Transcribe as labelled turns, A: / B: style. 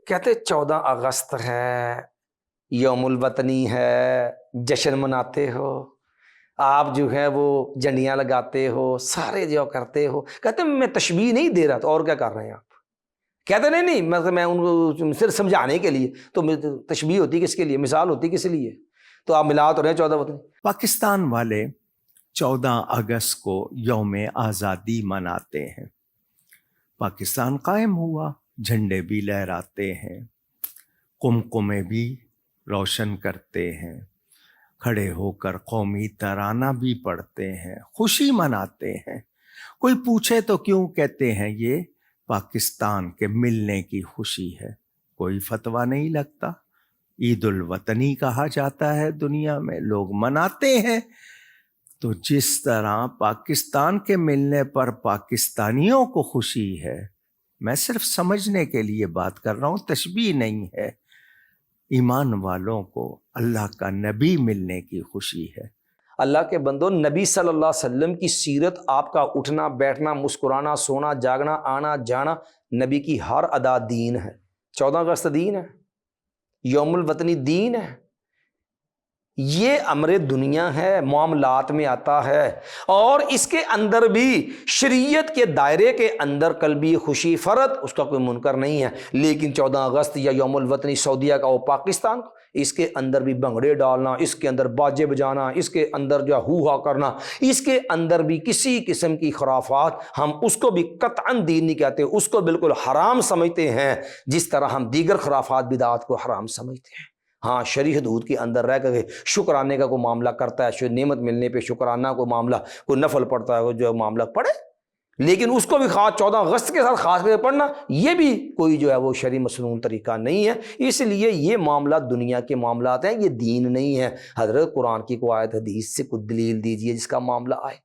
A: کہتے 14 اگست ہے، یوم الوطنی ہے، جشن مناتے ہو آپ، جو ہے وہ جھنڈیاں لگاتے ہو، سارے جو کرتے ہو. کہتے میں تشبیہ نہیں دے رہا، تو اور کیا کر رہے ہیں آپ؟ کہتے نہیں میں ان کو صرف سمجھانے کے لیے. تو تشبیہ ہوتی کس کے لیے، مثال ہوتی کس لیے؟ تو آپ ملا تو رہے 14 وطنی.
B: پاکستان والے 14 اگست کو یوم آزادی مناتے ہیں. پاکستان قائم ہوا، جھنڈے بھی لہراتے ہیں، قمقمے بھی روشن کرتے ہیں، کھڑے ہو کر قومی ترانہ بھی پڑھتے ہیں، خوشی مناتے ہیں. کوئی پوچھے تو کیوں کہتے ہیں یہ پاکستان کے ملنے کی خوشی ہے. کوئی فتویٰ نہیں لگتا. عید الوطنی کہا جاتا ہے، دنیا میں لوگ مناتے ہیں. تو جس طرح پاکستان کے ملنے پر پاکستانیوں کو خوشی ہے، میں صرف سمجھنے کے لیے بات کر رہا ہوں، تشبیہ نہیں ہے، ایمان والوں کو اللہ کا نبی ملنے کی خوشی ہے.
A: اللہ کے بندو، نبی صلی اللہ علیہ وسلم کی سیرت، آپ کا اٹھنا بیٹھنا، مسکرانا، سونا جاگنا، آنا جانا، نبی کی ہر ادا دین ہے. 14 اگست دین ہے، یوم الوطنی دین ہے. یہ امر دنیا ہے، معاملات میں آتا ہے، اور اس کے اندر بھی شریعت کے دائرے کے اندر قلبی خوشی فرد، اس کا کوئی منکر نہیں ہے. لیکن 14 اگست یا یوم الوطنی سعودیہ کا ہو، پاکستان کا، اس کے اندر بھی بھنگڑے ڈالنا، اس کے اندر باجے بجانا، اس کے اندر جو ہو ہا کرنا، اس کے اندر بھی کسی قسم کی خرافات، ہم اس کو بھی قطعاً دین نہیں کہتے، اس کو بالکل حرام سمجھتے ہیں، جس طرح ہم دیگر خرافات بدعات کو حرام سمجھتے ہیں. ہاں، شرعی حدود کے اندر رہ کر شکرانے کا کوئی معاملہ کرتا ہے، نعمت ملنے پہ شکرانہ کوئی معاملہ، کوئی نفل پڑتا ہے، وہ جو معاملہ پڑھے، لیکن اس کو بھی خاص 14 اگست کے ساتھ خاص کر کے پڑھنا، یہ بھی کوئی جو ہے وہ شرعی مسنون طریقہ نہیں ہے. اس لیے یہ معاملہ دنیا کے معاملات ہیں، یہ دین نہیں ہے. حضرت قرآن کی کوئی آیت حدیث سے کوئی دلیل دیجیے جس کا معاملہ آئے.